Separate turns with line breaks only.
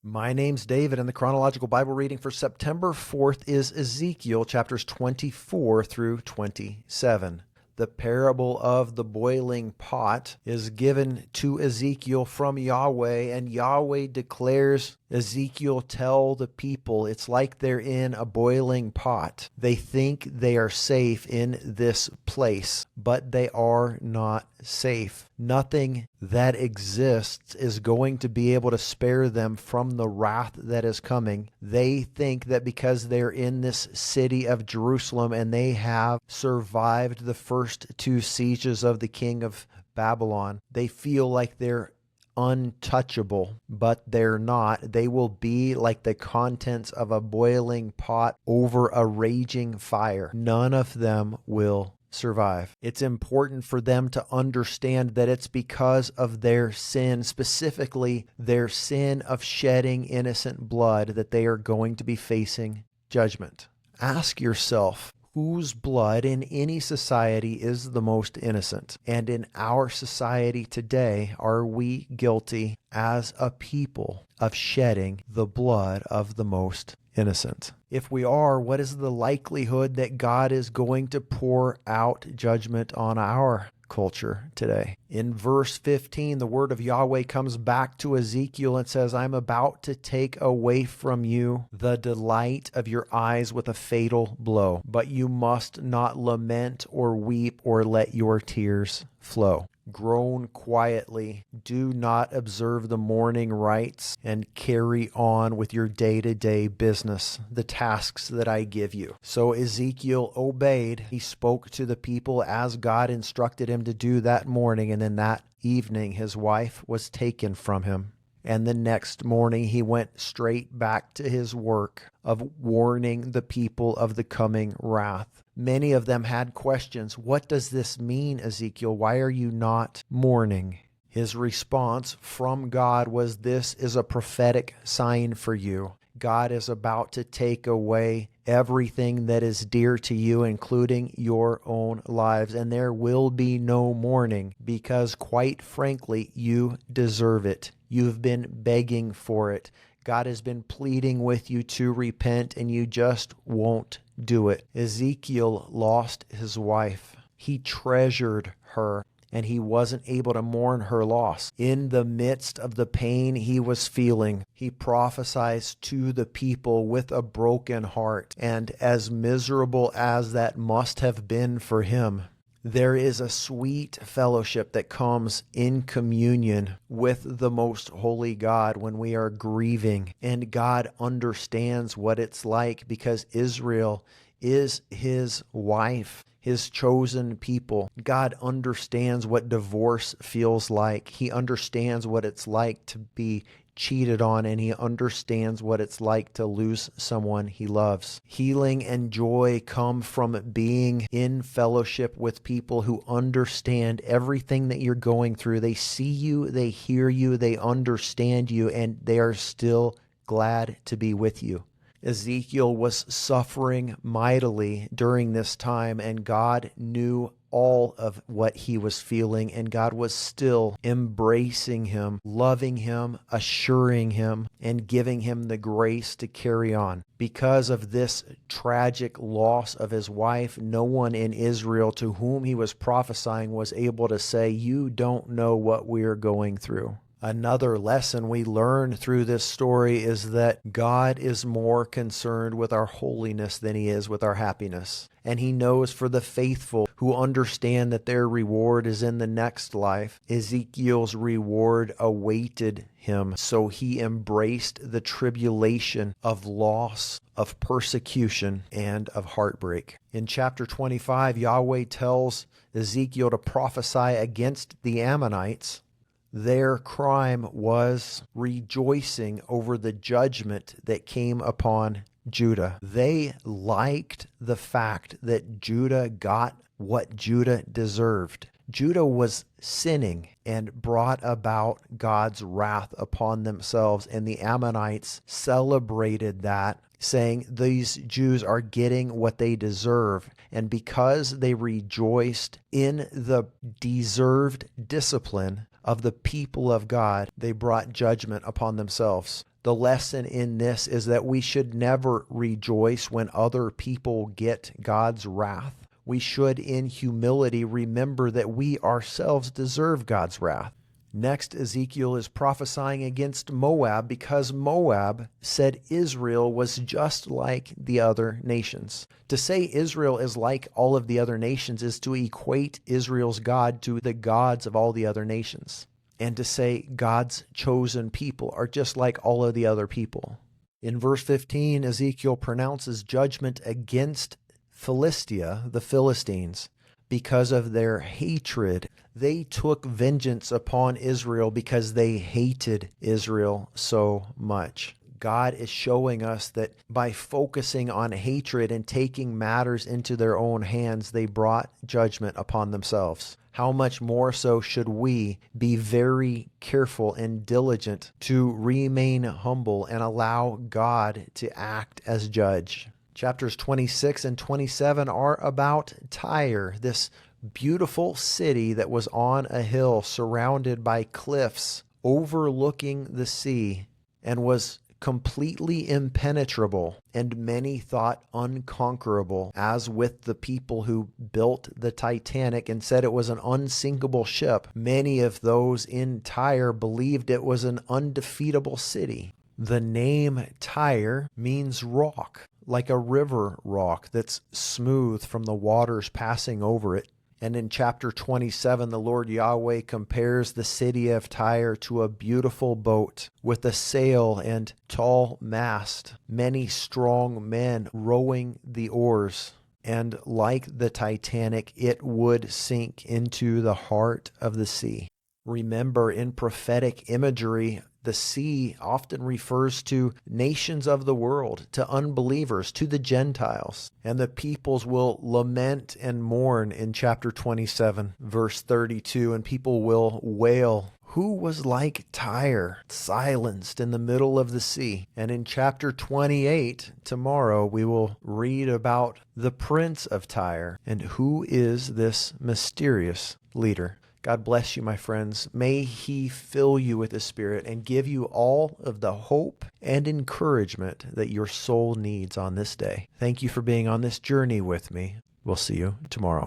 My name's David, and the Chronological Bible Reading for September 4th is Ezekiel chapters 24 through 27. The parable of the boiling pot is given to Ezekiel from Yahweh, and Yahweh declares, Ezekiel, tell the people it's like they're in a boiling pot. They think they are safe in this place, but they are not safe. Nothing that exists is going to be able to spare them from the wrath that is coming. They think that because they're in this city of Jerusalem and they have survived the first two sieges of the king of Babylon, they feel like they're untouchable, but they're not. They will be like the contents of a boiling pot over a raging fire. None of them will survive. It's important for them to understand that it's because of their sin, specifically their sin of shedding innocent blood, that they are going to be facing judgment. Ask yourself, whose blood in any society is the most innocent? And in our society today, are we guilty as a people of shedding the blood of the most innocent? If we are, what is the likelihood that God is going to pour out judgment on our culture today? In verse 15, the word of Yahweh comes back to Ezekiel and says, I'm about to take away from you the delight of your eyes with a fatal blow, but you must not lament or weep or let your tears flow. Groan quietly, do not observe the mourning rites, and carry on with your day-to-day business, the tasks that I give you. So Ezekiel obeyed. He spoke to the people as God instructed him to do that morning, and then that evening his wife was taken from him. And the next morning he went straight back to his work of warning the people of the coming wrath. Many of them had questions. What does this mean, Ezekiel? Why are you not mourning? His response from God was, this is a prophetic sign for you. God is about to take away everything that is dear to you, including your own lives. And there will be no mourning because, quite frankly, you deserve it. You've been begging for it. God has been pleading with you to repent, and you just won't do it. Ezekiel lost his wife. He treasured her, and he wasn't able to mourn her loss. In the midst of the pain he was feeling, he prophesies to the people with a broken heart. And as miserable as that must have been for him, there is a sweet fellowship that comes in communion with the most holy God when we are grieving. And God understands what it's like because Israel is his wife, his chosen people. God understands what divorce feels like. He understands what it's like to be cheated on, and he understands what it's like to lose someone he loves. Healing and joy come from being in fellowship with people who understand everything that you're going through. They see you, they hear you, they understand you, and they are still glad to be with you. Ezekiel was suffering mightily during this time, and God knew all of what he was feeling, and God was still embracing him, loving him, assuring him, and giving him the grace to carry on. Because of this tragic loss of his wife, no one in Israel to whom he was prophesying was able to say, you don't know what we're going through. Another lesson we learn through this story is that God is more concerned with our holiness than he is with our happiness. And he knows for the faithful who understand that their reward is in the next life, Ezekiel's reward awaited him. So he embraced the tribulation of loss, of persecution, and of heartbreak. In chapter 25, Yahweh tells Ezekiel to prophesy against the Ammonites. Their crime was rejoicing over the judgment that came upon Judah. They liked the fact that Judah got what Judah deserved. Judah was sinning and brought about God's wrath upon themselves, and the Ammonites celebrated that, saying these Jews are getting what they deserve. And because they rejoiced in the deserved discipline of the people of God, they brought judgment upon themselves. The lesson in this is that we should never rejoice when other people get God's wrath. We should, in humility, remember that we ourselves deserve God's wrath. Next, Ezekiel is prophesying against Moab because Moab said Israel was just like the other nations. To say Israel is like all of the other nations is to equate Israel's God to the gods of all the other nations, and to say God's chosen people are just like all of the other people. In verse 15, Ezekiel pronounces judgment against Philistia, the Philistines, because of their hatred. They took vengeance upon Israel because they hated Israel so much. God is showing us that by focusing on hatred and taking matters into their own hands, they brought judgment upon themselves. How much more so should we be very careful and diligent to remain humble and allow God to act as judge? Chapters 26 and 27 are about Tyre, this beautiful city that was on a hill surrounded by cliffs overlooking the sea and was completely impenetrable, and many thought unconquerable, as with the people who built the Titanic and said it was an unsinkable ship. Many of those in Tyre believed it was an undefeatable city. The name Tyre means rock, like a river rock that's smooth from the waters passing over it. And in chapter 27, the Lord Yahweh compares the city of Tyre to a beautiful boat with a sail and tall mast, many strong men rowing the oars. And like the Titanic, it would sink into the heart of the sea. Remember, in prophetic imagery, the sea often refers to nations of the world, to unbelievers, to the Gentiles. And the peoples will lament and mourn in chapter 27, verse 32, and people will wail. Who was like Tyre, silenced in the middle of the sea? And in chapter 28, tomorrow, we will read about the prince of Tyre and who is this mysterious leader. God bless you, my friends. May He fill you with His Spirit and give you all of the hope and encouragement that your soul needs on this day. Thank you for being on this journey with me. We'll see you tomorrow.